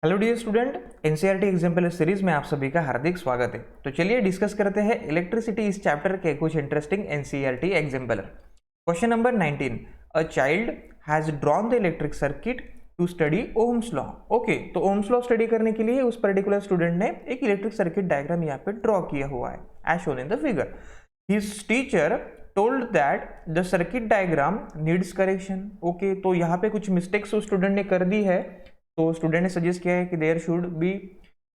Hello dear student, NCERT example series में आप सभी का हार्दिक स्वागत है। तो चलिए डिस्कस करते हैं इलेक्ट्रिसिटी इस चैप्टर के कुछ interesting NCERT exemplar. Question number 19, a child has drawn the electric circuit to study Ohm's law. Okay, तो ओम्स लॉ स्टडी करने के लिए उस पर्टिकुलर स्टूडेंट ने एक इलेक्ट्रिक सर्किट डायग्राम यहाँ पे ड्रॉ किया हुआ है as shown in the figure. His teacher told that the circuit diagram needs correction. Okay, तो यहाँ पे कुछ मिस्टेक्स उस स्टूडेंट ने कर दी है, तो स्टूडेंट ने सजेस्ट किया है कि there should be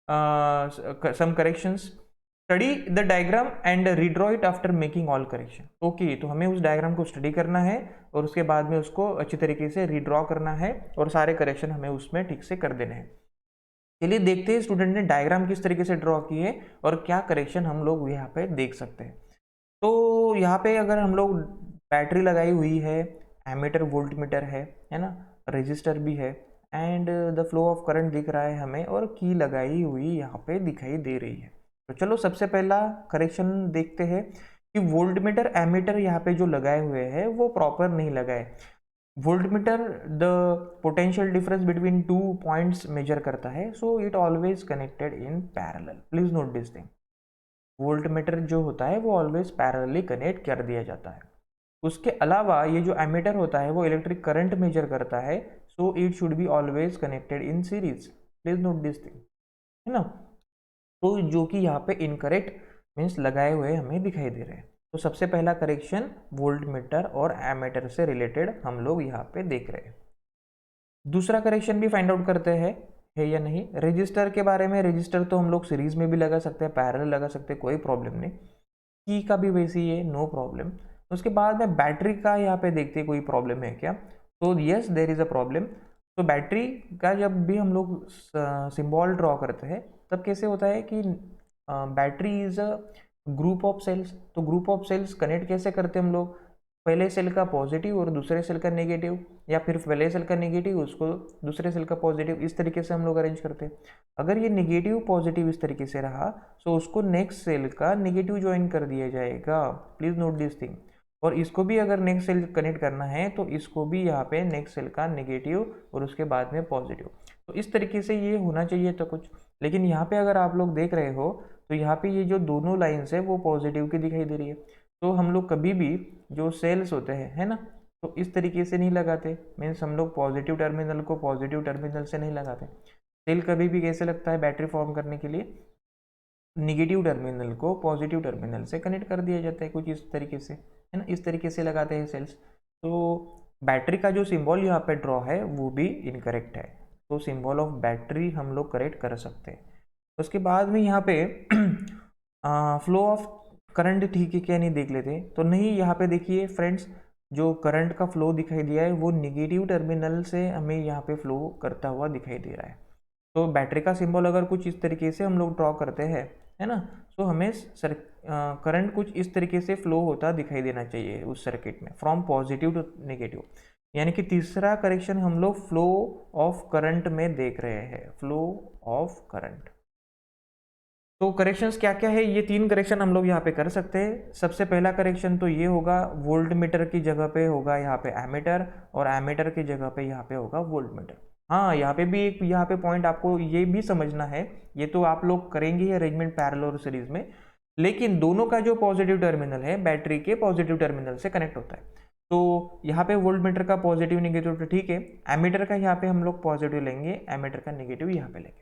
some corrections. Study the diagram and redraw it after making all correction. Okay, तो हमें उस डायग्राम को स्टडी करना है और उसके बाद में उसको अच्छी तरीके से रीड्रॉ करना है और सारे करेक्शन हमें उसमें ठीक से कर देने हैं। चलिए देखते हैं स्टूडेंट ने डायग्राम किस तरीके से ड्रॉ किए और क्या करेक्शन हम लोग यहाँ पे देख सकते हैं। तो यहाँ पे अगर हम लोग बैटरी लगाई हुई है, एमीटर वोल्ट मीटर है ना, रजिस्टर भी है and the flow of current दिख रहा है हमें और की लगाई हुई यहाँ पे दिखाई दे रही है। तो चलो सबसे पहला करेक्शन देखते हैं कि वोल्ट मीटर एमीटर यहाँ पे जो लगाए हुए हैं वो प्रॉपर नहीं लगाए। Voltmeter the potential difference between two points measure करता है, so it always connected in parallel. Please note this thing, voltmeter जो होता है वो ऑलवेज पैरेलली कनेक्ट कर दिया जाता है। उसके अलावा ये जो एमीटर होता है वो इलेक्ट्रिक करंट मेजर करता है, so it should be always connected in series. Please note this thing, है ना। तो जो कि यहाँ पे इनकरेक्ट मीन्स लगाए हुए हमें दिखाई दे रहे हैं। तो सबसे पहला करेक्शन वोल्ट मीटर और एमीटर से रिलेटेड हम लोग यहाँ पे देख रहे हैं। दूसरा करेक्शन भी फाइंड आउट करते हैं है या नहीं। रजिस्टर के बारे में, रजिस्टर तो हम लोग सीरीज में भी लगा सकते हैं, पैरेलल लगा सकते हैं, कोई प्रॉब्लम नहीं। की का भी वैसे ही है, नो प्रॉब्लम। उसके बाद में बैटरी का यहाँ पे देखते हैं कोई प्रॉब्लम है क्या। तो yes there is a problem. तो बैटरी का जब भी हम लोग सिंबल ड्रॉ करते हैं तब कैसे होता है कि battery is a group of cells. तो ग्रुप ऑफ सेल्स कनेक्ट कैसे करते हैं हम लोग, पहले सेल का पॉजिटिव और दूसरे सेल का नेगेटिव, या फिर पहले सेल का नेगेटिव उसको दूसरे सेल का पॉजिटिव, इस तरीके से हम लोग अरेंज करते हैं। अगर ये नेगेटिव पॉजिटिव इस तरीके से रहा तो उसको नेक्स्ट सेल का नेगेटिव ज्वाइन कर दिया जाएगा। Please note this thing. और इसको भी अगर नेक्स्ट सेल कनेक्ट करना है तो इसको भी यहाँ पे नेक्स्ट सेल का नेगेटिव और उसके बाद में पॉजिटिव। तो इस तरीके से ये होना चाहिए तो कुछ, लेकिन यहाँ पे अगर आप लोग देख रहे हो तो यहाँ पे ये जो दोनों लाइन्स है वो पॉजिटिव की दिखाई दे रही है। तो हम लोग कभी भी जो सेल्स होते हैं है ना, तो इस तरीके से नहीं लगाते। मीन्स हम लोग पॉजिटिव टर्मिनल को पॉजिटिव टर्मिनल से नहीं लगाते। सेल कभी भी कैसे लगता है बैटरी फॉर्म करने के लिए, निगेटिव टर्मिनल को पॉजिटिव टर्मिनल से कनेक्ट कर दिया जाता है कुछ इस तरीके से, है ना, इस तरीके से लगाते हैं सेल्स। तो बैटरी का जो सिंबल यहाँ पे ड्रॉ है वो भी इनकरेक्ट है। तो सिंबल ऑफ बैटरी हम लोग करेक्ट कर सकते हैं। उसके बाद में यहाँ पे फ्लो ऑफ करंट ठीक है क्या नहीं देख लेते। तो नहीं, यहाँ पे देखिए फ्रेंड्स, जो करंट का फ्लो दिखाई दिया है वो निगेटिव टर्मिनल से हमें यहाँ पे फ्लो करता हुआ दिखाई दे रहा है। तो बैटरी का सिंबल अगर कुछ इस तरीके से हम लोग ड्रॉ करते हैं, है ना, तो हमें करंट कुछ इस तरीके से फ्लो होता दिखाई देना चाहिए उस सर्किट में, फ्रॉम पॉजिटिव टू नेगेटिव। यानी कि तीसरा करेक्शन हम लोग फ्लो ऑफ करंट में देख रहे हैं, फ्लो ऑफ करंट। तो करेक्शंस क्या क्या है, ये तीन करेक्शन हम लोग यहाँ पे कर सकते हैं। सबसे पहला करेक्शन तो ये होगा, वोल्ट मीटर की जगह पे होगा यहाँ पे एमीटर और एमीटर की जगह पे यहाँ पे होगा वोल्ट मीटर। हाँ, यहाँ पे भी एक यहाँ पे पॉइंट आपको ये भी समझना है, ये तो आप लोग करेंगे ही अरेंजमेंट पैरेलल और सीरीज में, लेकिन दोनों का जो पॉजिटिव टर्मिनल है बैटरी के पॉजिटिव टर्मिनल से कनेक्ट होता है। तो यहाँ पे वोल्ट मीटर का पॉजिटिव नेगेटिव तो ठीक है, एमीटर का यहाँ पे हम लोग पॉजिटिव लेंगे, एमीटर का नेगेटिव यहाँ पे लेंगे,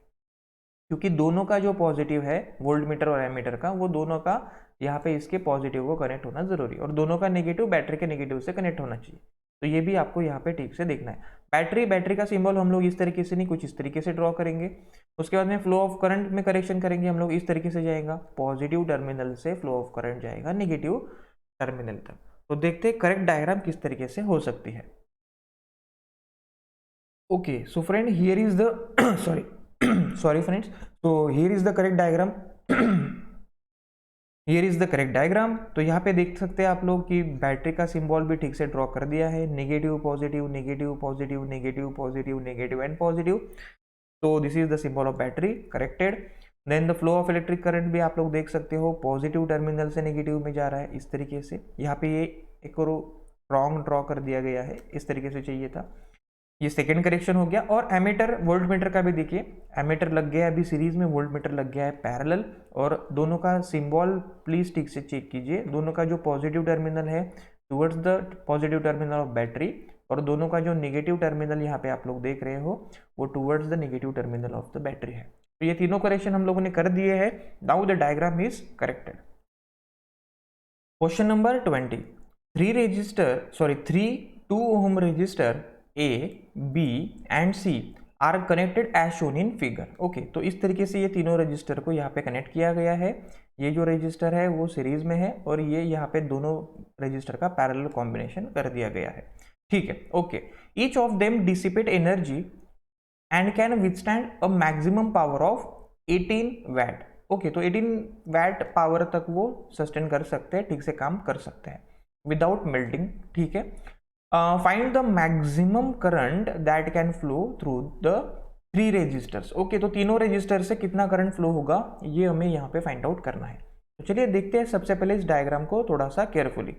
क्योंकि दोनों का जो पॉजिटिव है वोल्ट मीटर और एमीटर का, वो दोनों का यहाँ पे इसके पॉजिटिव को कनेक्ट होना जरूरी है और दोनों का नेगेटिव बैटरी के नेगेटिव से कनेक्ट होना चाहिए। तो ये भी आपको यहाँ पे ठीक से देखना है। बैटरी का सिंबल हम लोग इस तरीके से नहीं, कुछ इस तरीके से ड्रॉ करेंगे। उसके बाद में फ्लो ऑफ करंट में करेक्शन करेंगे हम लोग, इस तरीके से जाएगा, पॉजिटिव टर्मिनल से फ्लो ऑफ करंट जाएगा नेगेटिव टर्मिनल तक। तो देखते हैं करेक्ट डायग्राम किस तरीके से हो सकती है। Okay, so friend here is the sorry sorry friends, so here is the correct diagram here is the correct diagram। तो यहाँ पे देख सकते हैं आप लोग कि बैटरी का सिंबल भी ठीक से ड्रॉ कर दिया है, negative positive negative positive negative positive negative and positive. तो this is the symbol of battery corrected. Then the flow of electric current भी आप लोग देख सकते हो, पॉजिटिव टर्मिनल से नेगेटिव में जा रहा है इस तरीके से। यहाँ पे ये एक और रॉन्ग ड्रॉ कर दिया गया है, इस तरीके से चाहिए था। ये सेकेंड करेक्शन हो गया। और एमीटर वोल्ट मीटर का भी देखिए, एमीटर लग गया है अभी सीरीज में, वोल्ट मीटर लग गया है पैरेलल, और दोनों का सिंबल प्लीज ठीक से चेक कीजिए। दोनों का जो पॉजिटिव टर्मिनल है towards the positive terminal of battery, और दोनों का जो नेगेटिव टर्मिनल यहाँ पे आप लोग देख रहे हो वो towards the negative terminal of the battery है। तो ये तीनों करेक्शन हम लोगों ने कर दिए हैं। Now the diagram is corrected. Question number 20, three 2 ohm resistor A, B and C are connected as shown in figure. Okay, तो इस तरीके से ये तीनों रजिस्टर को यहाँ पे कनेक्ट किया गया है। ये जो रजिस्टर है वो सीरीज में है, और ये यहाँ पे दोनों रजिस्टर का पैरेलल कॉम्बिनेशन कर दिया गया है। ठीक है, okay. Each of them dissipate energy and can withstand a maximum power of 18 watt. Okay, तो 18 वैट पावर तक वो सस्टेन कर सकते हैं, ठीक से काम कर सकते हैं विदाउट मेल्टिंग। ठीक है, find the maximum current that can flow through the 3 resistors. Okay, तो तीनों रेजिस्टर से कितना करंट फ्लो होगा ये हमें यहाँ पे फाइंड आउट करना है। तो चलिए देखते हैं सबसे पहले इस डायग्राम को थोड़ा सा केयरफुली।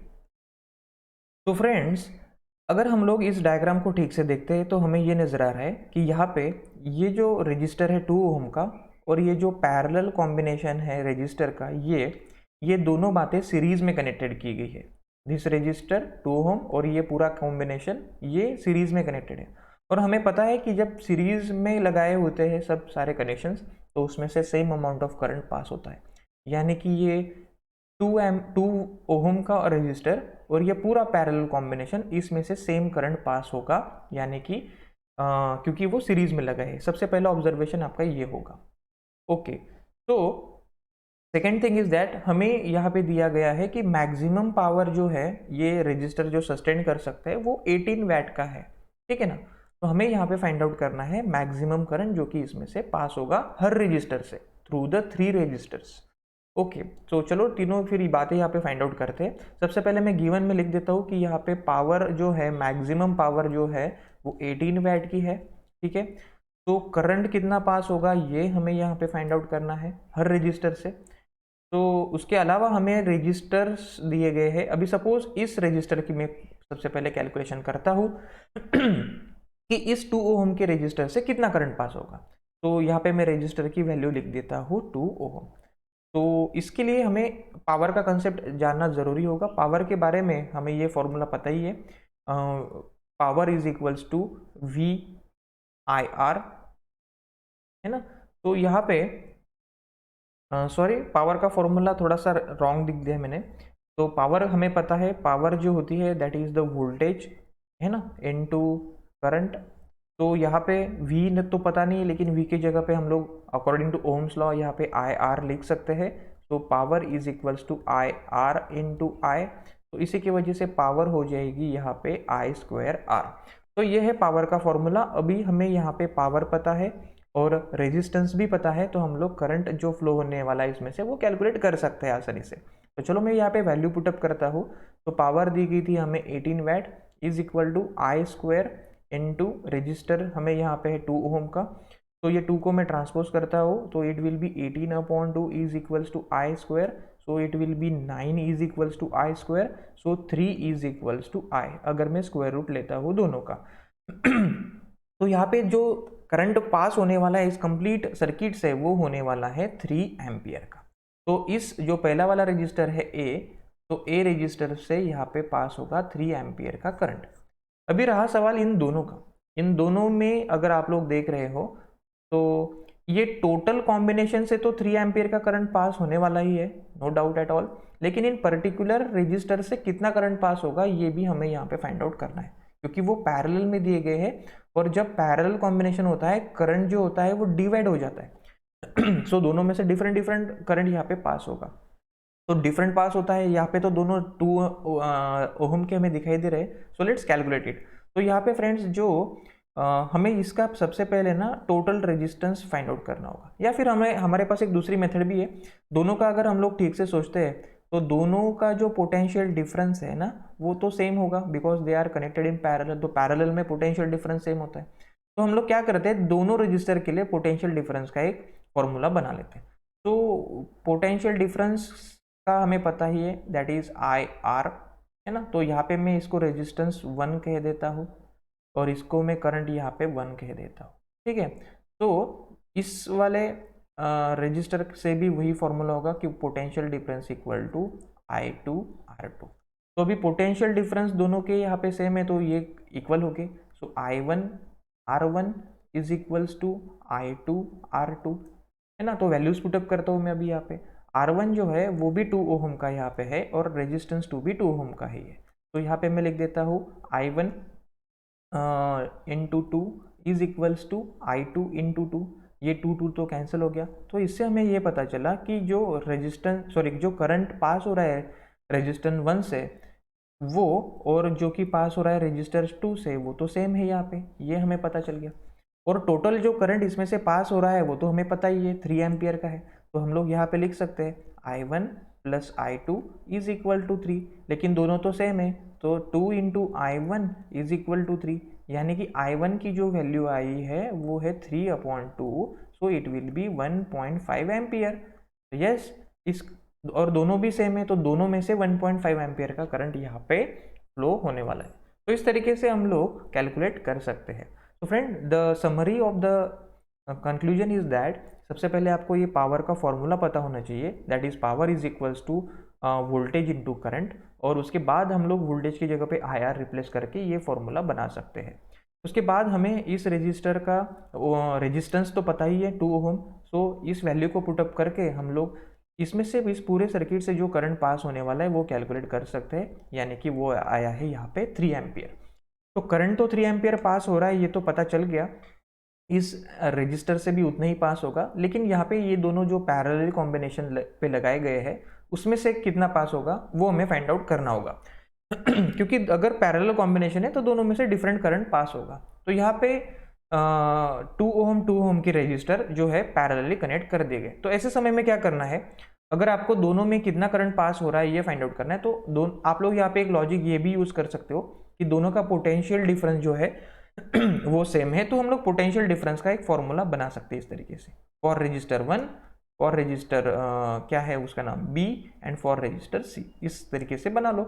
तो फ्रेंड्स, अगर हम लोग इस डायग्राम को ठीक से देखते हैं तो हमें ये नजर आ रहा है कि यहाँ पे ये जो रजिस्टर है 2 ओम का, और ये जो पैरेलल कॉम्बिनेशन है रजिस्टर का, ये दोनों बातें सीरीज में कनेक्टेड की गई है। दिस रजिस्टर 2 ओम और ये पूरा कॉम्बिनेशन ये सीरीज में कनेक्टेड है। और हमें पता है कि जब सीरीज में लगाए होते हैं सब सारे कनेक्शंस, तो उसमें से same amount of current pass होता है। यानी कि ये 2 ओम का रजिस्टर और ये पूरा पैरेलल कॉम्बिनेशन, इसमें से सेम करंट पास होगा, यानी कि क्योंकि वो सीरीज में लगा है। सबसे पहला ऑब्जर्वेशन आपका ये होगा। ओके, तो सेकेंड थिंग इज दैट हमें यहाँ पे दिया गया है कि मैक्सिमम पावर जो है ये रजिस्टर जो सस्टेन कर सकता है वो 18 वैट का है। ठीक है ना, तो हमें यहाँ पे फाइंड आउट करना है मैक्सिमम करंट जो कि इसमें से पास होगा हर रजिस्टर से थ्रू द 3 रजिस्टर्स। ओके, तो चलो तीनों फिर बातें यहाँ पे फाइंड आउट करते हैं। सबसे पहले मैं गिवन में लिख देता हूँ कि यहाँ पे पावर जो है, मैक्सिमम पावर जो है वो 18 वैट की है। ठीक है, तो करंट कितना पास होगा ये हमें यहाँ पे फाइंड आउट करना है हर रजिस्टर से। तो उसके अलावा हमें रजिस्टर्स दिए गए हैं। अभी सपोज इस रजिस्टर की मैं सबसे पहले कैलकुलेशन करता हूँ कि इस 2 ओम के रजिस्टर से कितना करंट पास होगा। तो यहाँ पे मैं रजिस्टर की वैल्यू लिख देता हूँ 2 ओम। तो इसके लिए हमें पावर का कंसेप्ट जानना जरूरी होगा। पावर के बारे में हमें ये फॉर्मूला पता ही है, power is equals to VIR, है ना। तो यहाँ पे सॉरी, पावर का फॉर्मूला थोड़ा सा रॉन्ग लिख दिया मैंने। तो पावर हमें पता है, पावर जो होती है दैट इज द वोल्टेज, है ना, इनटू करंट। तो यहाँ पे V न तो पता नहीं है, लेकिन V की जगह पे हम लोग अकॉर्डिंग टू ओम्स लॉ यहाँ पे IR लिख सकते हैं। तो power is equals to IR into I। तो इसी की वजह से पावर हो जाएगी यहाँ पे I²R। तो ये है पावर का फॉर्मूला। अभी हमें यहाँ पे पावर पता है और रेजिस्टेंस भी पता है, तो हम लोग करंट जो फ्लो होने वाला है इसमें से वो कैलकुलेट कर सकते हैं आसानी से। तो चलो मैं यहाँ पे वैल्यू पुटअप करता हूँ। तो पावर दी गई थी हमें 18 watt is equal to I² into resistor हमें यहाँ पे है 2 ओम का। तो ये 2 को मैं ट्रांसपोज करता हूँ, तो it will be 18/2 is equals to I²। So it will be 9 is equals to I²। So 3 is equals to I, अगर मैं स्क्वायर रूट लेता हूँ दोनों का। तो यहाँ पे जो करंट पास होने वाला है इस कंप्लीट सर्किट से वो होने वाला है 3 एम्पियर का। तो इस जो पहला वाला रजिस्टर है A, तो A रजिस्टर से यहाँ पे पास होगा 3 एम्पियर का करंट। अभी रहा सवाल इन दोनों का। इन दोनों में अगर आप लोग देख रहे हो तो ये टोटल कॉम्बिनेशन से तो 3 एम्पियर का करंट पास होने वाला ही है, नो डाउट एट ऑल। लेकिन इन पर्टिकुलर रजिस्टर से कितना करंट पास होगा ये भी हमें यहाँ पे फाइंड आउट करना है, क्योंकि वो पैरेलल में दिए गए हैं। और जब पैरेलल कॉम्बिनेशन होता है करंट जो होता है वो डिवाइड हो जाता है। सो दोनों में से डिफरेंट डिफरेंट करंट यहाँ पे पास होगा। तो डिफरेंट पास होता है यहाँ पे, तो दोनों 2 ओम के हमें दिखाई दे रहे हैं। So let's calculate it. तो यहाँ पे फ्रेंड्स जो हमें इसका सबसे पहले ना टोटल रेजिस्टेंस फाइंड आउट करना होगा, या फिर हमारे पास एक दूसरी मेथड भी है। दोनों का अगर हम लोग ठीक से सोचते हैं तो दोनों का जो पोटेंशियल डिफरेंस है ना वो तो सेम होगा, because they are connected in parallel. तो पैरेलल में पोटेंशियल डिफरेंस सेम होता है। तो हम लोग क्या करते हैं, दोनों रजिस्टर के लिए पोटेंशियल डिफरेंस का एक फॉर्मूला बना लेते हैं। तो पोटेंशियल डिफरेंस का हमें पता ही है, दैट इज IR, है ना। तो यहाँ पे मैं इसको रेजिस्टेंस 1 कह देता हूँ। और इसको मैं करंट यहाँ पे 1 कह देता हूँ, ठीक है। तो इस वाले रजिस्टर से भी वही फॉर्मूला होगा कि potential difference equal to I2R2। तो अभी पोटेंशियल डिफरेंस दोनों के यहाँ पे सेम है तो ये इक्वल हो गए। सो I1R1 is equals to I2R2, है ना। तो वैल्यूज पुटअप करता हूँ मैं अभी यहाँ पे। R1 जो है वो भी 2 ओहम का यहाँ पे है और रेजिस्टेंस 2 भी 2 ओहम का है ये। तो यहाँ पे मैं लिख देता हूँ I1 into 2 is equals to I2 into 2। ये 2 तो कैंसिल हो गया। तो इससे हमें ये पता चला कि जो जो करंट पास हो रहा है रेजिस्टेंस 1 से वो, और जो कि पास हो रहा है रजिस्टर 2 से, वो तो सेम है यहाँ पे, ये हमें पता चल गया। और टोटल जो करंट इसमें से पास हो रहा है वो तो हमें पता ही है 3 एम्पियर का है। तो हम लोग यहाँ पे लिख सकते हैं I1 plus I2 is equal to 3, लेकिन दोनों तो सेम है तो 2 into I1 is equal to 3, यानी कि I1 की जो वैल्यू आई है वो है 3/2, सो it will B 1.5 ampere. Yes, इस और दोनों भी सेम है तो दोनों में से 1.5 एम्पियर का करंट यहाँ पे फ्लो होने वाला है। तो इस तरीके से हम लोग कैलकुलेट कर सकते हैं। तो friend, the summary of the conclusion is that सबसे पहले आपको ये पावर का फॉर्मूला पता होना चाहिए, that is power is equals to voltage into current, और उसके बाद हम लोग वोल्टेज की जगह पे IR रिप्लेस करके ये फॉर्मूला बना सकते हैं। उसके बाद हमें इस रेजिस्टर का रेजिस्टेंस तो पता ही है 2 ओहम, सो इस वैल्यू को पुटअप करके हम लोग इसमें से इस पूरे सर्किट से जो करंट पास होने वाला है वो कैलकुलेट कर सकते हैं, यानी कि वो आया है यहाँ पे 3 एम्पियर। तो करंट तो 3 एम्पियर पास हो रहा है ये तो पता चल गया, इस रजिस्टर से भी उतना ही पास होगा, लेकिन यहाँ पे ये दोनों जो पैरेलल कॉम्बिनेशन पे लगाए गए हैं उसमें से कितना पास होगा वो हमें फाइंड आउट करना होगा क्योंकि अगर पैरेलल कॉम्बिनेशन है तो दोनों में से डिफरेंट करंट पास होगा। तो यहाँ पे 2 ओम की रजिस्टर जो है पैरेलली कनेक्ट कर दिए गए। तो ऐसे समय में क्या करना है, अगर आपको दोनों में कितना करंट पास हो रहा है ये फाइंड आउट करना है तो आप लोग यहाँ पे एक लॉजिक ये भी यूज कर सकते हो कि दोनों का पोटेंशियल डिफरेंस जो है वो सेम है, तो हम लोग पोटेंशियल डिफरेंस का एक फॉर्मूला बना सकते हैं इस तरीके से, फॉर रजिस्टर 1, फॉर रजिस्टर क्या है उसका नाम B, and for register C। इस तरीके से बना लो।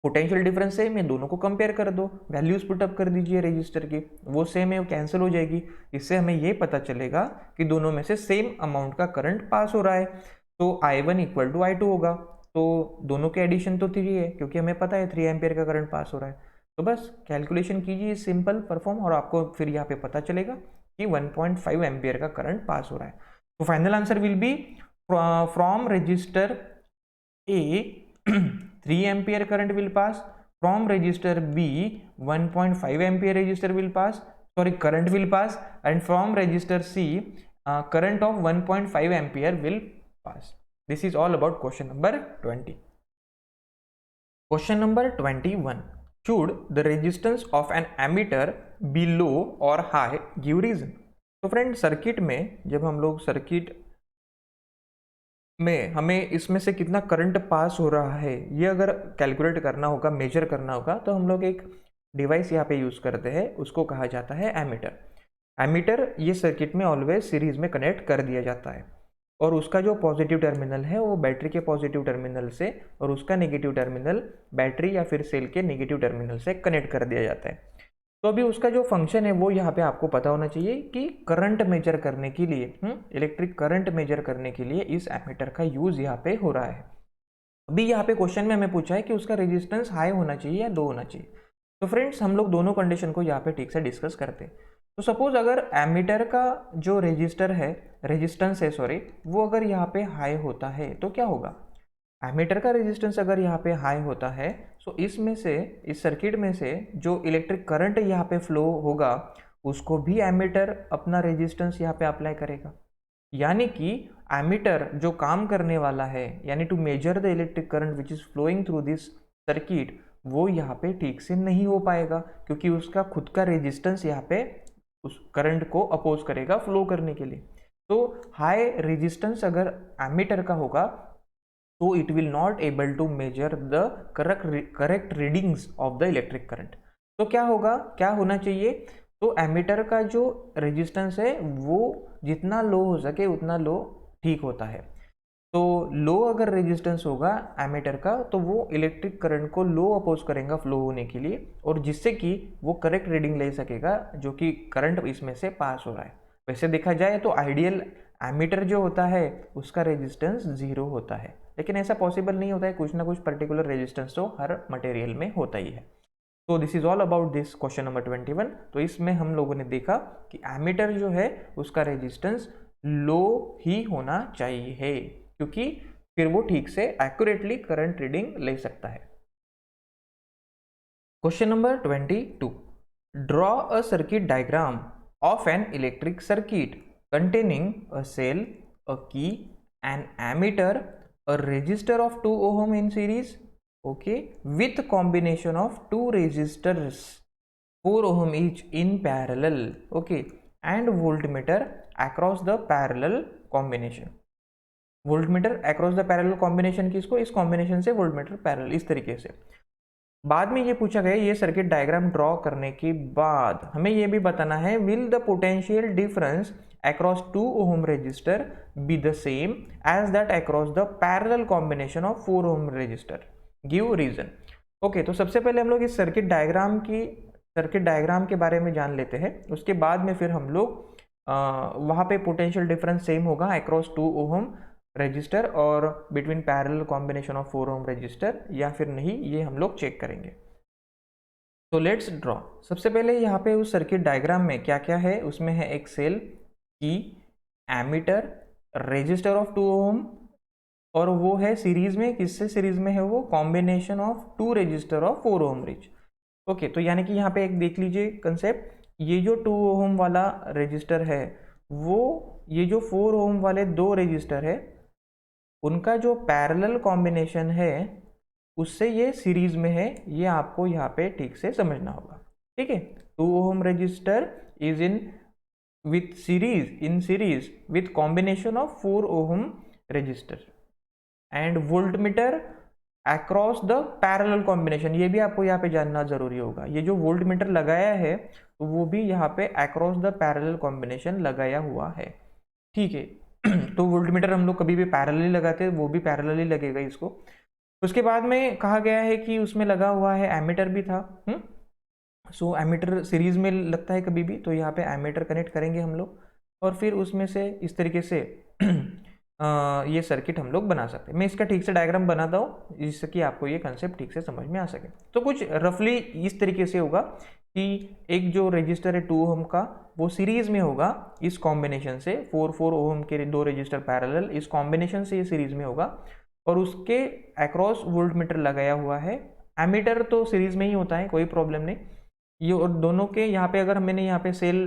पोटेंशियल डिफरेंस सेम है, दोनों को कंपेयर कर दो, वैल्यूज पुटअप कर दीजिए रजिस्टर की, वो सेम है, वो कैंसिल हो जाएगी। इससे हमें ये पता चलेगा कि दोनों में से सेम अमाउंट का करंट पास हो रहा है। तो I1 इक्वल टू I2 होगा, तो दोनों के एडिशन तो 3 है क्योंकि हमें पता है 3 एम्पियर का करंट पास हो रहा है। तो बस कैलकुलेशन कीजिए सिंपल परफॉर्म, और आपको फिर यहाँ पे पता चलेगा कि 1.5 एम्पियर का करंट पास हो रहा है। तो final answer will be from register A 3 ampere current will pass, from register B 1.5 ampere register will pass, current will pass, and from register C current of 1.5 ampere will pass. This is all about question number 20. Question number 21. Should the resistance of an ammeter be low or high? Give reason. तो friend, circuit में जब हम लोग circuit में हमें इसमें से कितना करंट पास हो रहा है ये अगर कैलकुलेट करना होगा, मेजर करना होगा, तो हम लोग एक डिवाइस यहाँ पे यूज़ करते हैं, उसको कहा जाता है एमीटर। एमीटर ये सर्किट में ऑलवेज सीरीज में कनेक्ट कर दिया जाता है, और उसका जो पॉजिटिव टर्मिनल है वो बैटरी के पॉजिटिव टर्मिनल से, और उसका नेगेटिव टर्मिनल बैटरी या फिर सेल के नेगेटिव टर्मिनल से कनेक्ट कर दिया जाता है। तो अभी उसका जो फंक्शन है वो यहाँ पे आपको पता होना चाहिए कि करंट मेजर करने के लिए, इलेक्ट्रिक करंट मेजर करने के लिए इस एमीटर का यूज यहाँ पे हो रहा है। अभी यहाँ पे क्वेश्चन में हमें पूछा है कि उसका रेजिस्टेंस हाई होना चाहिए या लो होना चाहिए। तो फ्रेंड्स, हम लोग दोनों कंडीशन को यहाँ पे ठीक से डिस्कस करते हैं। तो सपोज अगर एमीटर का जो रेजिस्टेंस है वो अगर यहाँ पे हाई होता है तो क्या होगा, एमीटर का रेजिस्टेंस अगर यहाँ पे हाई होता है तो इसमें से, इस सर्किट में से जो इलेक्ट्रिक करंट यहाँ पे फ्लो होगा उसको भी एमीटर अपना रेजिस्टेंस यहाँ पे अप्लाई करेगा। यानी कि एमीटर जो काम करने वाला है, यानी to measure the electric current which is flowing through this circuit, वो यहाँ पे ठीक से नहीं हो पाएगा क्योंकि उसका खुद का रेजिस्टेंस यहाँ पे उस करंट को अपोज करेगा फ्लो करने के लिए। तो हाई रेजिस्टेंस अगर एमीटर का होगा तो it will not able to measure the correct readings of the electric current. तो क्या होगा, क्या होना चाहिए, तो एमीटर का जो रेजिस्टेंस है वो जितना लो हो सके उतना लो ठीक होता है। तो लो अगर रेजिस्टेंस होगा एमीटर का तो वो इलेक्ट्रिक करंट को लो अपोज करेगा फ्लो होने के लिए, और जिससे कि वो करेक्ट रीडिंग ले सकेगा जो कि करंट इसमें से पास हो रहा है। वैसे देखा जाए तो आइडियल एमीटर जो होता है उसका रेजिस्टेंस 0 होता है, लेकिन ऐसा पॉसिबल नहीं होता है, कुछ ना कुछ पर्टिकुलर रेजिस्टेंस तो हर मटेरियल में होता ही है। तो this is all about this question number 21। तो इसमें हम लोगों ने देखा कि एमीटर जो है उसका रेजिस्टेंस लो ही होना चाहिए, क्योंकि फिर वो ठीक से एक्यूरेटली करंट रीडिंग ले सकता है। Question number 22, draw a circuit diagram of an electric circuit containing a cell, a key, an ammeter, a resistor of 2 ohm in series, okay, with combination of two resistors 4 ohm each in parallel, okay, and voltmeter across the parallel combination. Voltmeter across the parallel combination किसको, इस combination से voltmeter parallel, इस तरीके से। बाद में ये पूछा गया ये सर्किट डायग्राम ड्रॉ करने के बाद हमें ये भी बताना है will the potential difference across 2 ohm resistor be the same as that across the parallel combination of 4 ohm resistor, give reason। Okay, तो सबसे पहले हम लोग इस सर्किट डायग्राम के बारे में जान लेते हैं, उसके बाद में फिर हम लोग वहाँ पे पोटेंशियल डिफरेंस सेम होगा अक्रॉस 2 ohm रजिस्टर और between parallel combination of 4 ohm register या फिर नहीं, ये हम लोग चेक करेंगे। तो लेट्स ड्रॉ। सबसे पहले यहाँ पे उस सर्किट डायग्राम में क्या क्या है, उसमें है एक सेल, की, एमीटर, रेजिस्टर ऑफ 2 ओम, और वो है सीरीज में, किससे सीरीज में है वो, combination of 2 resistor of 4 ohm rich. Okay, तो यानी कि यहाँ पे एक देख लीजिए कंसेप्ट, ये जो 2 ओम वाला रेजिस्टर है वो ये जो 4 ओम वाले 2 रेजिस्टर है उनका जो पैरेलल कॉम्बिनेशन है उससे ये सीरीज में है, ये आपको यहाँ पे ठीक से समझना होगा। ठीक है, 2 ohm resistor is in series with combination of 4 ohm resistor and voltmeter across the parallel combination, ये भी आपको यहाँ पे जानना जरूरी होगा। ये जो वोल्टमीटर लगाया है तो वो भी यहाँ पे across the parallel combination लगाया हुआ है। ठीक है, तो वोल्टमीटर हम लोग कभी भी पैरेलली लगाते हैं, वो भी पैरेलली लगेगा इसको। उसके बाद में कहा गया है कि उसमें लगा हुआ है एमीटर भी था। सो एमीटर सीरीज में लगता है कभी भी, तो यहाँ पे एमीटर कनेक्ट करेंगे हम लोग और फिर उसमें से इस तरीके से ये सर्किट हम लोग बना सकते हैं। मैं इसका ठीक से डायग्राम बनाता हूँ जिससे कि आपको ये कंसेप्ट ठीक से समझ में आ सके। तो कुछ रफली इस तरीके से होगा कि एक जो रजिस्टर है 2 ओम का वो सीरीज में होगा इस कॉम्बिनेशन से, 4 ओम के 2 रजिस्टर पैरेलल, इस कॉम्बिनेशन से ये सीरीज में होगा और उसके अक्रॉस वोल्टमीटर लगाया हुआ है। एमीटर तो सीरीज में ही होता है, कोई प्रॉब्लम नहीं। ये और दोनों के यहाँ पे अगर मैंने यहाँ पे सेल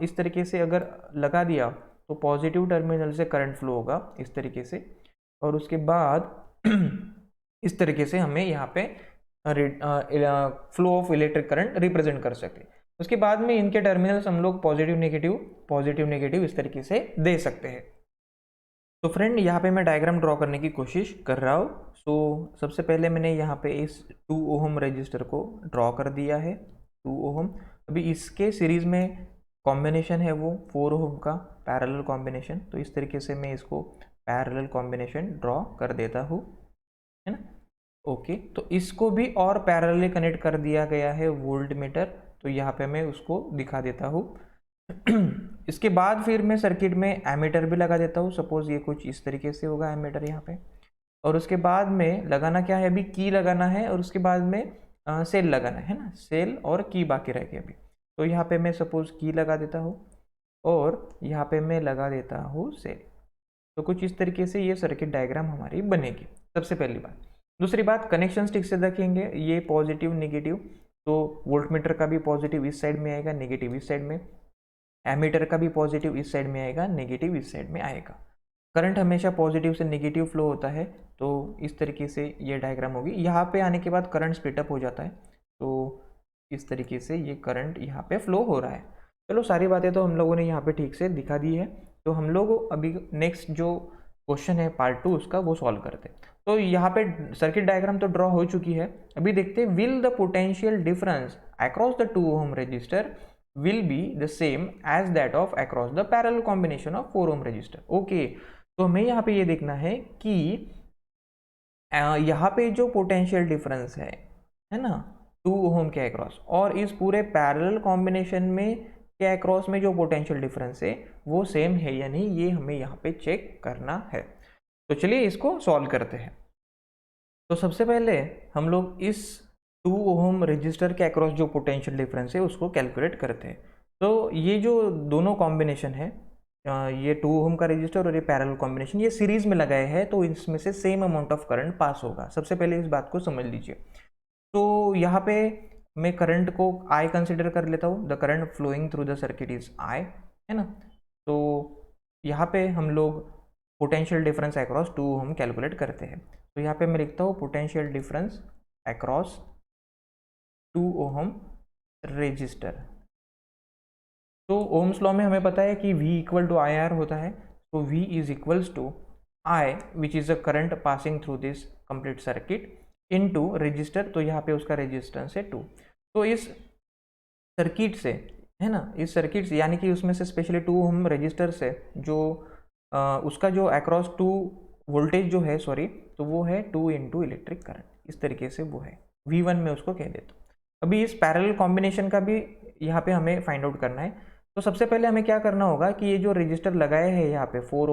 इस तरीके से अगर लगा दिया तो पॉजिटिव टर्मिनल से करंट फ्लो होगा इस तरीके से, और उसके बाद इस तरीके से हमें यहाँ पे flow of electric current represent कर सकते हैं। उसके बाद में इनके टर्मिनल्स हम लोग पॉजिटिव नेगेटिव इस तरीके से दे सकते हैं। तो फ्रेंड यहाँ पे मैं डायग्राम ड्रॉ करने की कोशिश कर रहा हूँ। सो सबसे पहले मैंने यहाँ पे इस 2 ओम रजिस्टर को ड्रॉ कर दिया है, 2 ओम। अभी इसके सीरीज में कॉम्बिनेशन है वो 4 ओम का पैरेलल कॉम्बिनेशन, तो इस तरीके से मैं इसको पैरेलल कॉम्बिनेशन ड्रॉ कर देता हूँ, है ना। ओके, तो इसको भी और पैरेलली कनेक्ट कर दिया गया है वोल्टमीटर, तो यहाँ पे मैं उसको दिखा देता हूँ। इसके बाद फिर मैं सर्किट में एमीटर भी लगा देता हूँ। सपोज ये कुछ इस तरीके से होगा एमीटर यहाँ पे, और उसके बाद में लगाना क्या है, अभी की लगाना है और उसके बाद में सेल लगाना है ना, सेल और की बाकी रह गई अभी। तो यहाँ पे मैं सपोज की लगा देता हूँ और यहाँ पे मैं लगा देता हूँ सेल। तो कुछ इस तरीके से ये सर्किट डायग्राम हमारी बनेगी, सबसे पहली बात। दूसरी बात, कनेक्शन ठीक से रखेंगे, ये पॉजिटिव नेगेटिव, तो वोल्टमीटर का भी पॉजिटिव इस साइड में आएगा, नेगेटिव इस साइड में, एमीटर का भी पॉजिटिव इस साइड में आएगा, नेगेटिव इस साइड में आएगा। करंट हमेशा पॉजिटिव से नेगेटिव फ्लो होता है, तो इस तरीके से ये डायग्राम होगी। यहाँ पे आने के बाद करंट स्प्लिटअप हो जाता है, तो इस तरीके से ये करंट यहाँ पे फ्लो हो रहा है। चलो सारी बातें तो हम लोगों ने यहाँ पे ठीक से दिखा दी है। तो हम लोग अभी नेक्स्ट जो क्वेश्चन है पार्ट 2 उसका वो सॉल्व करते हैं। तो यहाँ पे सर्किट डायग्राम तो ड्रॉ हो चुकी है, अभी देखते हैं will the potential difference across the 2 ohm resistor will be the same as that of across the parallel combination of 4 ohm resistor। Okay, तो हमें यहाँ पे ये देखना है कि यहाँ पे जो पोटेंशियल डिफरेंस है ना 2 ओम के अक्रॉस, और इस पूरे पैरेलल कॉम्बिनेशन में के अक्रॉस में जो पोटेंशियल डिफरेंस है वो सेम है या नहीं, ये हमें यहाँ पे चेक करना है। तो चलिए इसको सॉल्व करते हैं। तो सबसे पहले हम लोग इस 2 ओम रजिस्टर के अक्रॉस जो पोटेंशियल डिफरेंस है उसको कैलकुलेट करते हैं। तो ये जो दोनों कॉम्बिनेशन है, ये 2 ओम का रजिस्टर और ये पैरेलल कॉम्बिनेशन, ये सीरीज में लगाए हैं, तो इसमें से same amount of current pass होगा। सबसे पहले इस बात को समझ लीजिए। तो यहाँ पे मैं करंट को I कंसिडर कर लेता हूँ, the current flowing through the circuit is I, है ना। तो यहाँ पे हम लोग potential difference across 2 ohm calculate करते हैं। तो यहाँ पे मैं लिखता हूँ potential difference across 2 ohm resistor. तो ओम्स लॉ में हमें पता है कि V equal to I R होता है। तो V is equals to I which is a current passing through this complete circuit into register. तो यहाँ पे उसका रेजिस्टेंस है 2। तो इस सर्किट से, है ना, इस सर्किट से यानी कि उसमें से स्पेशली 2 ओम रजिस्टर से जो उसका जो अक्रॉस 2 वोल्टेज जो है, सॉरी, तो वो है 2 इंटू इलेक्ट्रिक करंट, इस तरीके से वो है V1 में उसको कह देता हूँ। अभी इस पैरेलल कॉम्बिनेशन का भी यहाँ पे हमें फाइंड आउट करना है। तो सबसे पहले हमें क्या करना होगा कि ये जो रजिस्टर लगाए हैं यहाँ पे 4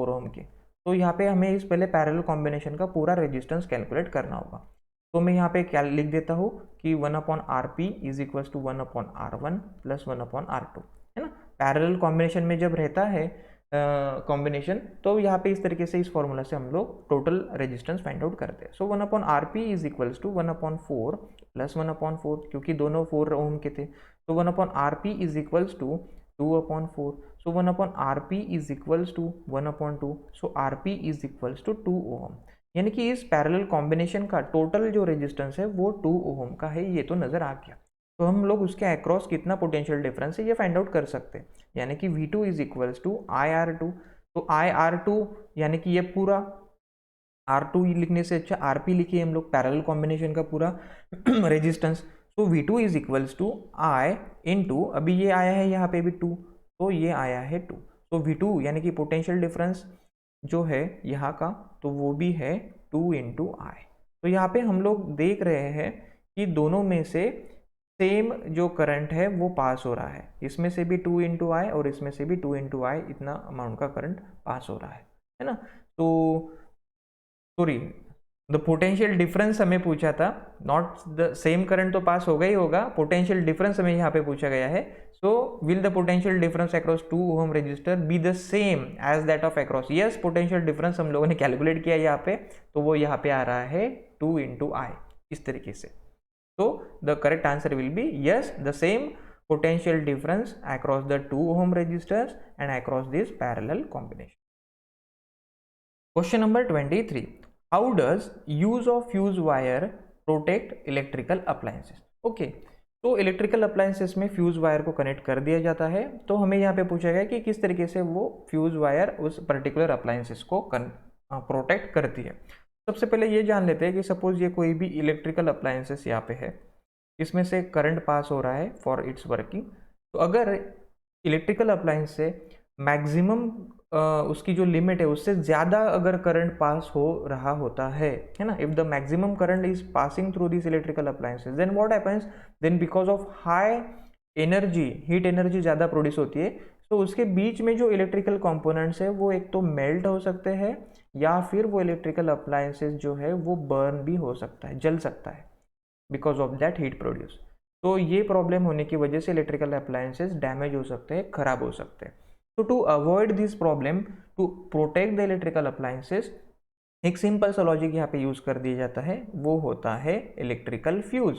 ओम के, तो यहाँ पे हमें इस पहले पैरेलल कॉम्बिनेशन का पूरा रेजिस्टेंस कैलकुलेट करना होगा। तो मैं यहाँ पे क्या लिख देता हूँ कि 1/RP is equals to 1/R1 plus 1/R2, है ना। पैरेलल कॉम्बिनेशन में जब रहता है कॉम्बिनेशन, तो यहाँ पे इस तरीके से इस फॉर्मूला से हम लोग टोटल रेजिस्टेंस फाइंड आउट करते हैं। So 1/RP is equals to 1/4 plus 1/4, क्योंकि दोनों 4 ओम के थे, तो 1/RP is equals to 2/4। So 1/RP is equals to 1/2। So RP is equals to 2 ohm, यानी कि इस पैरेलल कॉम्बिनेशन का टोटल जो रेजिस्टेंस है वो 2 ओम का है। ये तो नज़र आ गया। तो हम लोग उसके अक्रॉस कितना पोटेंशियल डिफरेंस है ये फाइंड आउट कर सकते हैं, यानी कि V2 is equals to IR2। तो IR2 यानी कि ये पूरा R2 लिखने से अच्छा RP लिखिए हम लोग, पैरेलल कॉम्बिनेशन का पूरा रेजिस्टेंस। तो V2 is equals to I into, अभी ये आया है यहाँ पे भी 2, तो ये आया है 2। तो V2 यानी कि पोटेंशियल डिफरेंस जो है यहाँ का, तो वो भी है 2 इंटू I। तो यहाँ पे हम लोग देख रहे हैं कि दोनों में से सेम जो करंट है वो पास हो रहा है, इसमें से भी 2 इंटू आई और इसमें से भी 2 इंटू आई, इतना अमाउंट का करंट पास हो रहा है ना। तो सॉरी, द पोटेंशियल डिफरेंस हमें पूछा था, नॉट द सेम करंट तो पास होगा ही होगा, पोटेंशियल डिफरेंस हमें यहाँ पे पूछा गया है। So will the potential difference across 2 ohm resistor be the same as that of across, yes, potential difference हम लोगों ने कैलकुलेट किया यहाँ पे, तो वो यहाँ पे आ रहा है 2 इंटू आई, इस तरीके से। So the correct answer will be yes, the same potential difference across the 2 ohm resistors and across this parallel combination. Question number 23. How does use of fuse wire protect electrical appliances? Okay, तो electrical appliances में fuse wire को connect कर दिया जाता है। तो हमें यहाँ पे पूछा गया कि किस तरीके से वो फ्यूज वायर उस पर्टिकुलर अप्लायंसेस को प्रोटेक्ट करती है। सबसे पहले ये जान लेते हैं कि सपोज ये कोई भी इलेक्ट्रिकल अप्लायंसेस यहाँ पे है, इसमें से करंट पास हो रहा है फॉर इट्स वर्किंग। तो अगर इलेक्ट्रिकल अप्लायंस से मैक्सिमम उसकी जो लिमिट है उससे ज़्यादा अगर करंट पास हो रहा होता है ना, if the maximum current is passing through this electrical appliances, then what happens, then because of high energy, heat energy ज़्यादा प्रोड्यूस होती है, तो उसके बीच में जो इलेक्ट्रिकल कंपोनेंट्स है वो एक तो मेल्ट हो सकते हैं, या फिर वो इलेक्ट्रिकल अप्लायंसेस जो है वो बर्न भी हो सकता है, जल सकता है, because of that heat produce. तो ये प्रॉब्लम होने की वजह से इलेक्ट्रिकल अप्लायंसेस डैमेज हो सकते हैं, खराब हो सकते हैं। तो to avoid this problem, to protect the electrical appliances, एक सिंपल सा लॉजिक यहाँ पे यूज कर दिया जाता है, वो होता है electrical fuse.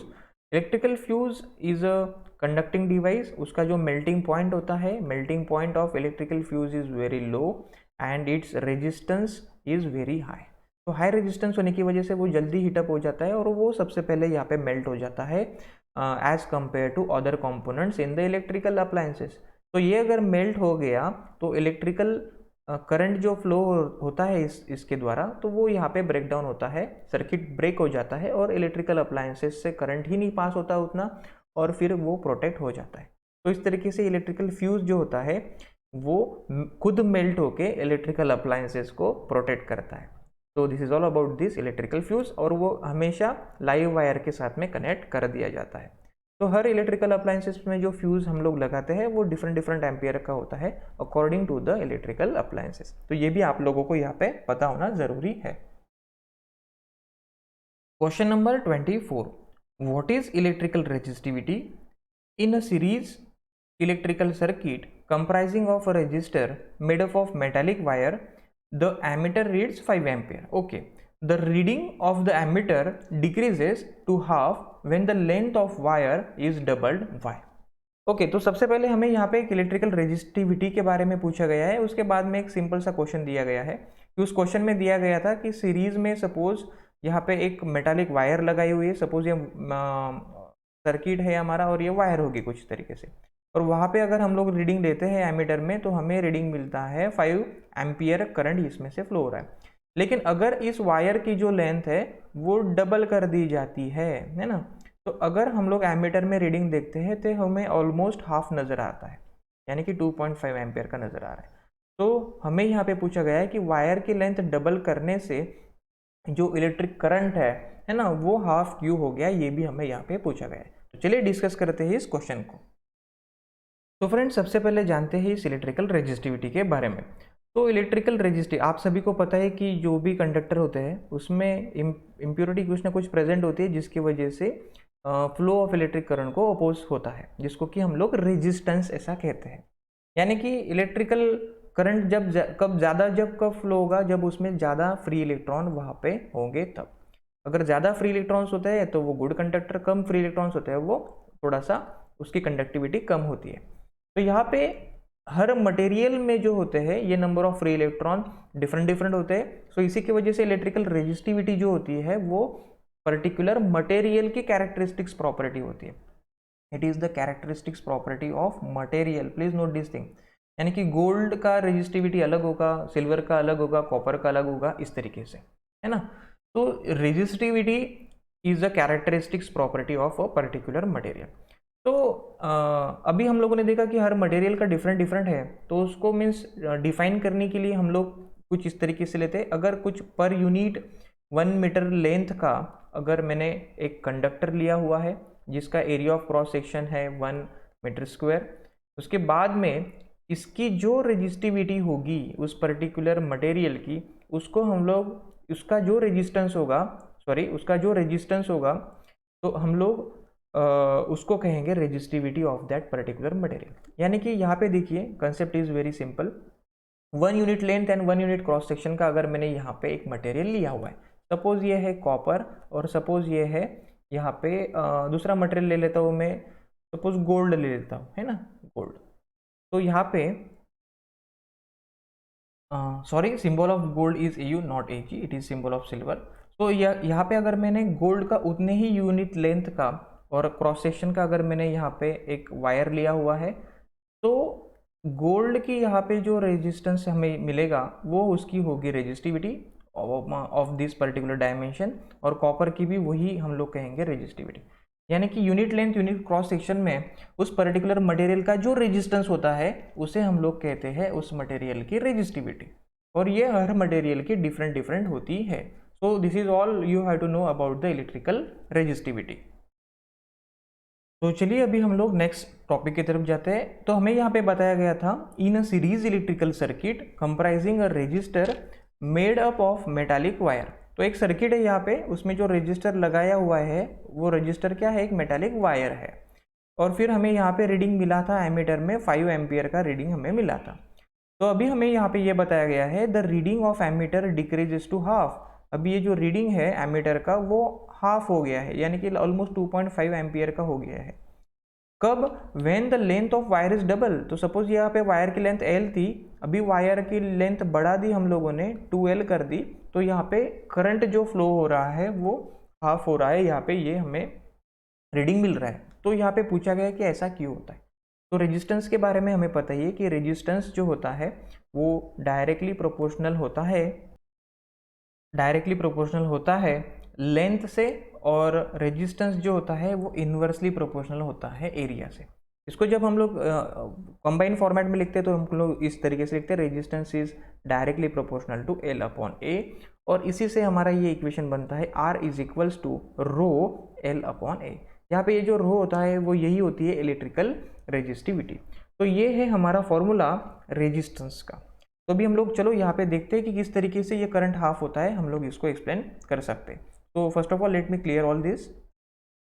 Electrical fuse is a conducting device, उसका जो मेल्टिंग पॉइंट होता है, melting point of electrical fuse is very low and its resistance is very high. तो हाई रेजिस्टेंस होने की वजह से वो जल्दी हीटअप हो जाता है और वो सबसे पहले यहाँ पे मेल्ट हो जाता है as compare to other components in the electrical appliances. तो ये अगर मेल्ट हो गया तो इलेक्ट्रिकल करंट जो फ्लो होता है इसके द्वारा, तो वो यहाँ पे ब्रेक डाउन होता है, सर्किट ब्रेक हो जाता है और इलेक्ट्रिकल अप्लायंसेस से करंट ही नहीं पास होता उतना, और फिर वो प्रोटेक्ट हो जाता है। तो इस तरीके से इलेक्ट्रिकल फ्यूज जो होता है वो खुद मेल्ट होके इलेक्ट्रिकल अप्लायंसेस को प्रोटेक्ट करता है। तो this is all about this electrical fuse, और वो हमेशा लाइव वायर के साथ में कनेक्ट कर दिया जाता है। तो हर इलेक्ट्रिकल अप्लायंसेस में जो फ्यूज हम लोग लगाते हैं वो डिफरेंट डिफरेंट एम्पियर का होता है according to the electrical appliances. तो ये भी आप लोगों को यहाँ पे पता होना जरूरी है। Question number 24, what is electrical resistivity in a series electrical circuit comprising of a resistor made up of metallic wire? The ammeter reads 5 ampere. Okay, the reading of the ammeter decreases to half when the length of wire is doubled by. Okay, तो सबसे पहले हमें यहाँ पे एक electrical resistivity के बारे में पूछा गया है। उसके बाद में एक सिंपल सा क्वेश्चन दिया गया है कि उस क्वेश्चन में दिया गया था कि सीरीज में सपोज यहाँ पे एक मेटालिक वायर लगाई हुई है, सपोज ये सर्किट है हमारा और ये वायर होगी कुछ तरीके से, और वहाँ पे अगर हम लोग रीडिंग लेते हैं एमीटर में तो हमें रीडिंग मिलता है 5 एम्पियर करंट इसमें से फ्लो हो रहा है। लेकिन अगर इस वायर की जो लेंथ है वो डबल कर दी जाती है ना, तो अगर हम लोग एमीटर में रीडिंग देखते हैं तो हमें ऑलमोस्ट हाफ नज़र आता है, यानी कि 2.5 एम्पियर का नज़र आ रहा है। तो हमें यहाँ पे पूछा गया है कि वायर की लेंथ डबल करने से जो इलेक्ट्रिक करंट है ना, वो हाफ क्यों हो गया, ये भी हमें यहाँ पे पूछा गया है। तो चलिए डिस्कस करते हैं इस क्वेश्चन को। तो फ्रेंड्स, सबसे पहले जानते हैं इस इलेक्ट्रिकल रेजिस्टिविटी के बारे में। तो इलेक्ट्रिकल रेजिस्टिव आप सभी को पता है कि जो भी कंडक्टर होते हैं उसमें इम्प्योरिटी कुछ ना कुछ प्रेजेंट होती है, जिसकी वजह से फ्लो ऑफ इलेक्ट्रिक करंट को अपोज होता है, जिसको कि हम लोग रेजिस्टेंस ऐसा कहते हैं। यानी कि इलेक्ट्रिकल करंट कब फ्लो होगा, जब उसमें ज़्यादा फ्री इलेक्ट्रॉन वहाँ पे होंगे तब। अगर ज़्यादा फ्री इलेक्ट्रॉन्स होते हैं तो वो गुड कंडक्टर, कम फ्री इलेक्ट्रॉन्स होते हैं वो थोड़ा सा उसकी कंडक्टिविटी कम होती है। तो यहाँ पे हर मटेरियल में जो होते हैं ये number of free electron different different होते हैं। सो इसी की वजह से इलेक्ट्रिकल रेजिस्टिविटी जो होती है वो पर्टिकुलर मटेरियल की कैरेक्टरिस्टिक्स प्रॉपर्टी होती है। It is the characteristics property of material, please note this thing. यानी कि गोल्ड का रेजिस्टिविटी अलग होगा, सिल्वर का अलग होगा, कॉपर का अलग होगा, इस तरीके से, है ना। तो resistivity is the characteristics property of a particular material. तो अभी हम लोगों ने देखा कि हर मटेरियल का डिफरेंट डिफरेंट है, तो उसको मीन्स डिफाइन करने के लिए हम लोग कुछ इस तरीके से लेते हैं। अगर कुछ पर यूनिट 1 मीटर लेंथ का अगर मैंने एक कंडक्टर लिया हुआ है जिसका एरिया ऑफ क्रॉस सेक्शन है 1 मीटर स्क्वायर, उसके बाद में इसकी जो रेजिस्टिविटी होगी उस पर्टिकुलर मटेरियल की, उसको हम लोग उसका जो रेजिस्टेंस होगा तो हम लोग उसको कहेंगे resistivity of that particular material. यानी कि यहाँ पे देखिए concept is very simple. 1 unit length and 1 unit cross section का अगर मैंने यहाँ पे एक मटेरियल लिया हुआ है, सपोज ये है कॉपर और सपोज ये है यहाँ पे दूसरा मटेरियल ले लेता हूँ मैं, सपोज गोल्ड ले लेता हूँ, है ना, गोल्ड। तो यहाँ पे sorry, symbol of gold is AU not AG, it is symbol of silver. तो यहाँ पे अगर मैंने गोल्ड का उतने ही यूनिट लेंथ का और क्रॉस सेक्शन का अगर मैंने यहाँ पे एक वायर लिया हुआ है, तो गोल्ड की यहाँ पे जो रेजिस्टेंस हमें मिलेगा वो उसकी होगी resistivity of this particular dimension, और कॉपर की भी वही हम लोग कहेंगे रेजिस्टिविटी। यानी कि unit length unit cross section में उस पर्टिकुलर मटेरियल का जो रेजिस्टेंस होता है उसे हम लोग कहते हैं उस मटेरियल की रेजिस्टिविटी, और ये हर मटेरियल की डिफरेंट डिफरेंट होती है। So this is all you have to know about the electrical resistivity. तो चलिए अभी हम लोग नेक्स्ट टॉपिक की तरफ जाते हैं। तो हमें यहाँ पे बताया गया था in a series electrical circuit comprising a resistor made up of metallic wire. तो एक सर्किट है यहाँ पे, उसमें जो रजिस्टर लगाया हुआ है वो रजिस्टर क्या है, एक मेटालिक वायर है। और फिर हमें यहाँ पे रीडिंग मिला था एमीटर में 5 एम्पियर का रीडिंग हमें मिला था। तो अभी हमें यहाँ पे ये बताया गया है the reading of ammeter decreases to half. अभी ये जो रीडिंग है एमीटर का वो हाफ हो गया है, यानी कि ऑलमोस्ट 2.5 एम्पियर का हो गया है। कब, when the length of wire is double. तो सपोज यहाँ पे वायर की लेंथ L थी, अभी वायर की लेंथ बढ़ा दी हम लोगों ने, 2L कर दी, तो यहाँ पे करंट जो फ्लो हो रहा है वो हाफ हो रहा है। यहाँ पे ये हमें रीडिंग मिल रहा है। तो यहाँ पे पूछा गया कि ऐसा क्यों होता है। तो रेजिस्टेंस के बारे में हमें पता ही है कि रेजिस्टेंस जो होता है वो डायरेक्टली प्रोपोर्शनल होता है लेंथ से, और रेजिस्टेंस जो होता है वो इन्वर्सली प्रोपोर्शनल होता है एरिया से। इसको जब हम लोग कंबाइन फॉर्मेट में लिखते हैं तो हम लोग इस तरीके से लिखते हैं, resistance is directly proportional to L upon A, और इसी से हमारा ये इक्वेशन बनता है R is equals to rho L upon A. यहाँ पे ये जो रो होता है वो यही होती है इलेक्ट्रिकल रेजिस्टिविटी। तो ये है हमारा फॉर्मूला रेजिस्टेंस का। तो अभी हम लोग चलो यहाँ पे देखते हैं कि किस तरीके से ये करंट हाफ होता है, हम लोग इसको एक्सप्लेन कर सकते हैं। तो first of all let me clear all this.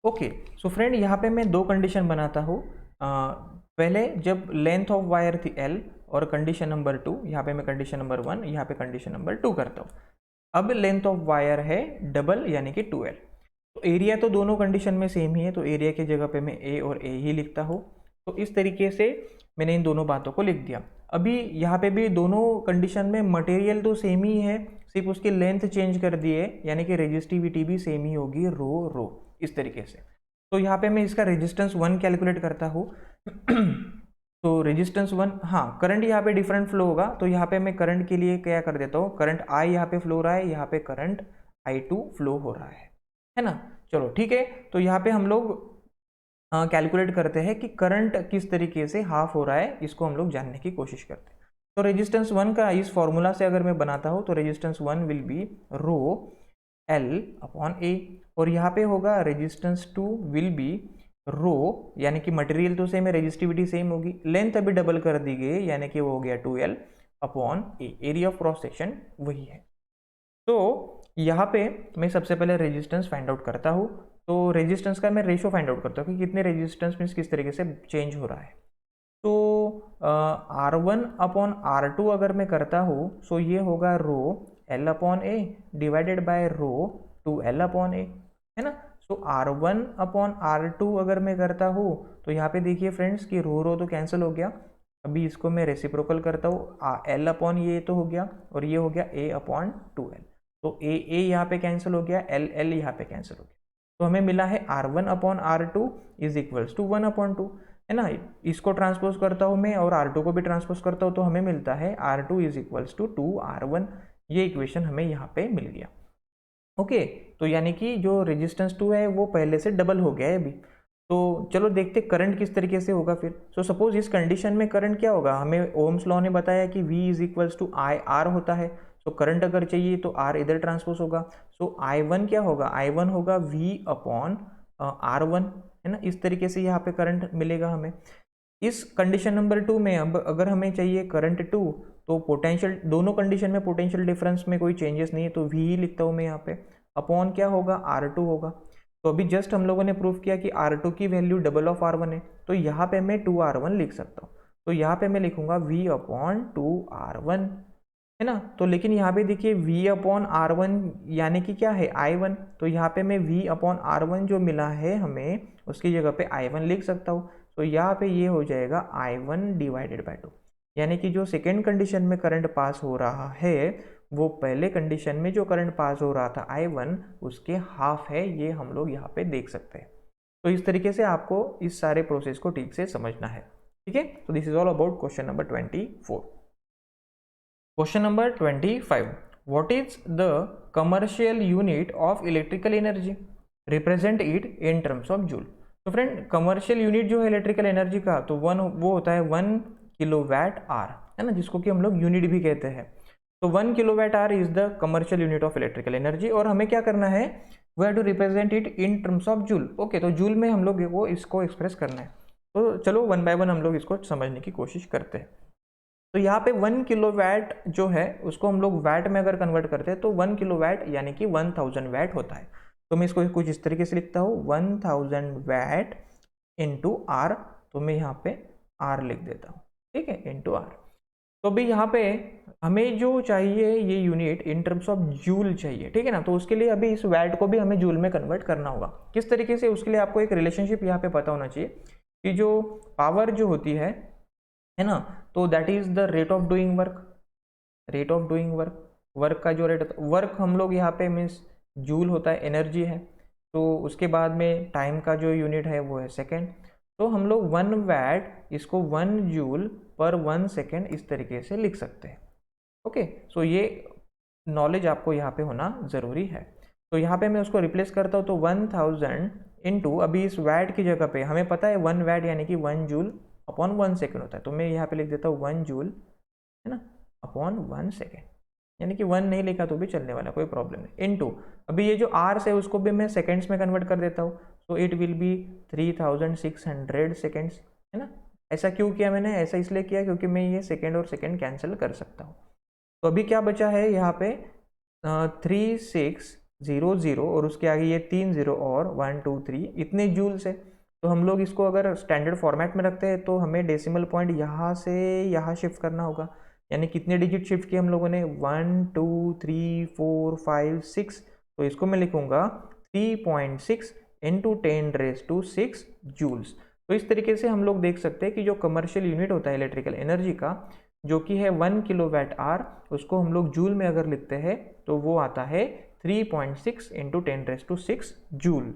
Okay, so friend यहाँ पे मैं दो कंडीशन बनाता हूँ। पहले जब लेंथ ऑफ वायर थी L और कंडीशन नंबर 2, यहाँ पे मैं कंडीशन नंबर 1, यहाँ पे कंडीशन नंबर 2 करता हूँ। अब लेंथ ऑफ वायर है डबल यानी कि 2L। तो एरिया तो दोनों कंडीशन में सेम ही है, तो एरिया की जगह पे मैं A और A ही लिखता हूँ। तो इस तरीके से मैंने इन दोनों बातों को लिख दिया। अभी यहाँ पे भी दोनों कंडीशन में मटेरियल तो सेम ही है, सिर्फ उसकी लेंथ चेंज कर दी है, यानी कि रेजिस्टिविटी भी सेम ही होगी, रो रो इस तरीके से। तो यहाँ पे मैं इसका रेजिस्टेंस 1 कैलकुलेट करता हूँ। तो रेजिस्टेंस 1, हाँ करंट यहाँ पे डिफरेंट फ्लो होगा, तो यहाँ पे मैं करंट के लिए क्या कर देता हूँ, करंट I यहाँ पे फ्लो हो रहा है, यहाँ पे करंट I2 फ्लो हो रहा है ना। चलो ठीक है, तो यहाँ पे हम लोग कैलकुलेट करते हैं कि करंट किस तरीके से हाफ हो रहा है, इसको हम लोग जानने की कोशिश करते हैं। तो रेजिस्टेंस 1 का इस फॉर्मूला से अगर मैं बनाता हूँ तो resistance 1 will be rho L upon A, और यहाँ पे होगा रेजिस्टेंस 2 विल बी रो, यानी कि मटेरियल तो सेम है, रेजिस्टिविटी सेम होगी, लेंथ अभी डबल कर दी गई यानी कि वो हो गया 2L upon A, area of cross section वही है। तो यहाँ पे मैं सबसे पहले रेजिस्टेंस फाइंड आउट करता हूँ। तो रेजिस्टेंस का मैं रेशो फाइंड आउट करता हूँ कि कितने रेजिस्टेंस मीन्स किस तरीके से चेंज हो रहा है। तो R1 अपॉन R2 अगर मैं करता हूँ सो ये होगा rho L upon A divided by rho 2L upon A, है ना। सो R1 अपॉन R2 अगर मैं करता हूँ तो यहाँ पे देखिए फ्रेंड्स कि रो तो कैंसिल हो गया। अभी इसको मैं रेसिप्रोकल करता हूँ, L अपॉन ये तो हो गया और ये हो गया A अपॉन 2L। तो A यहाँ पे कैंसिल हो गया, L यहाँ पे कैंसिल हो गया। तो हमें मिला है R1 upon R2 is equals to 1 upon 2, है ना। इसको ट्रांसपोज करता हूँ मैं और R2 को भी ट्रांसपोज करता हूँ तो हमें मिलता है R2 is equals to 2R1। ये इक्वेशन हमें यहाँ पे मिल गया। ओके, तो यानी कि जो रेजिस्टेंस 2 है वो पहले से डबल हो गया है अभी। तो चलो देखते करंट किस तरीके से होगा फिर। सो सपोज इस कंडीशन में करंट क्या होगा, हमें ओम्स लॉ ने बताया कि V is equals to IR होता है। सो करंट अगर चाहिए तो R इधर ट्रांसपोज होगा। सो I1 क्या होगा, I1 होगा V अपॉन R1, है ना। इस तरीके से यहाँ पे करंट मिलेगा हमें। इस कंडीशन नंबर 2 में अब अगर हमें चाहिए करंट 2, तो पोटेंशियल, दोनों कंडीशन में पोटेंशियल डिफरेंस में कोई चेंजेस नहीं है तो V ही लिखता हूँ मैं यहाँ पे, अपॉन क्या होगा R2 होगा। तो अभी जस्ट हम लोगों ने प्रूफ किया कि R2 की वैल्यू डबल ऑफ R1 है, तो यहाँ पे मैं 2R1 लिख सकता हूँ। तो यहाँ पे मैं लिखूंगा V अपॉन 2R1, है ना। तो लेकिन यहाँ पे देखिए V अपॉन R1 यानी कि क्या है I1, तो यहाँ पे मैं V अपॉन R1 जो मिला है हमें उसकी जगह पे I1 लिख सकता हूँ। तो यहाँ पे ये हो जाएगा I1 डिवाइडेड बाय 2, यानी कि जो सेकेंड कंडीशन में करंट पास हो रहा है वो पहले कंडीशन में जो करंट पास हो रहा था I1 उसके हाफ है, ये हम लोग यहाँ पे देख सकते हैं। तो इस तरीके से आपको इस सारे प्रोसेस को ठीक से समझना है, ठीक है। तो this is all about question number 24। Question number 25, what is the commercial unit of electrical energy, represent it in terms of joule. तो फ्रेंड कमर्शियल यूनिट जो है इलेक्ट्रिकल एनर्जी का तो वो होता है 1 किलोवाट आर, है ना, जिसको कि हम लोग यूनिट भी कहते हैं। तो 1 kilowatt hour is the commercial unit of electrical energy, और हमें क्या करना है, we have to represent it in terms of joule. Okay, तो जूल में हम लोग वो इसको एक्सप्रेस करना है। तो चलो 1 बाय 1 हम लोग इसको समझने की कोशिश करते हैं। तो यहाँ पे 1 किलोवाट जो है उसको हम लोग वैट में अगर कन्वर्ट करते हैं तो 1 किलोवाट यानी कि 1000 वैट होता है। तो मैं इसको कुछ इस तरीके से लिखता हूँ 1000 वैट इंटू आर, तो मैं यहाँ पे आर लिख देता हूँ, ठीक है, इंटू आर। तो भी यहाँ पे हमें जो चाहिए ये unit in terms of joule चाहिए, ठीक है ना। तो उसके लिए अभी इस वैट को भी हमें जूल में कन्वर्ट करना होगा। किस तरीके से, उसके लिए आपको एक रिलेशनशिप यहाँ पे पता होना चाहिए कि जो पावर जो होती है ना, तो that is the rate of doing work, rate of doing work, work का जो रेट होता है, वर्क हम लोग यहाँ पे मीन्स जूल होता है, एनर्जी है। तो उसके बाद में टाइम का जो यूनिट है वो है सेकेंड। तो हम लोग 1 वैट इसको 1 जूल पर 1 सेकेंड इस तरीके से लिख सकते हैं। ओके, सो ये नॉलेज आपको यहाँ पे होना ज़रूरी है। तो यहाँ पे मैं उसको रिप्लेस करता हूँ, तो 1000 इनटू, अभी इस वैट की जगह पे हमें पता है 1 वैट यानी कि 1 जूल अपॉन 1 सेकेंड होता है, तो मैं यहाँ पे लिख देता हूँ 1 जूल, है ना, अपॉन 1 सेकेंड, यानी कि 1 नहीं लिखा तो भी चलने वाला, कोई प्रॉब्लम नहीं। इनटू, अभी ये जो आर्स है उसको भी मैं सेकेंड्स में कन्वर्ट कर देता हूँ, तो इट विल बी 3600 सेकेंड्स, है ना। ऐसा क्यों किया मैंने, ऐसा इसलिए किया क्योंकि मैं ये सेकेंड और सेकेंड कैंसिल कर सकता हूँ। तो अभी क्या बचा है यहाँ पे 3600 और उसके आगे ये 3 0 और 1 2 3 इतने जूल से। तो हम लोग इसको अगर स्टैंडर्ड फॉर्मेट में रखते हैं तो हमें डेसिमल पॉइंट यहाँ से यहाँ शिफ्ट करना होगा, यानी कितने डिजिट शिफ्ट किए हम लोगों ने, 1 2 3 4 5 6, तो इसको मैं लिखूंगा 3.6 इंटू 10⁻⁶ जूल्स। तो इस तरीके से हम लोग देख सकते हैं कि जो कमर्शियल यूनिट होता है इलेक्ट्रिकल एनर्जी का, जो कि है 1 किलोवाट आवर, उसको हम लोग जूल में अगर लिखते हैं तो वो आता है 3.6 इंटू 10⁻⁶ जूल।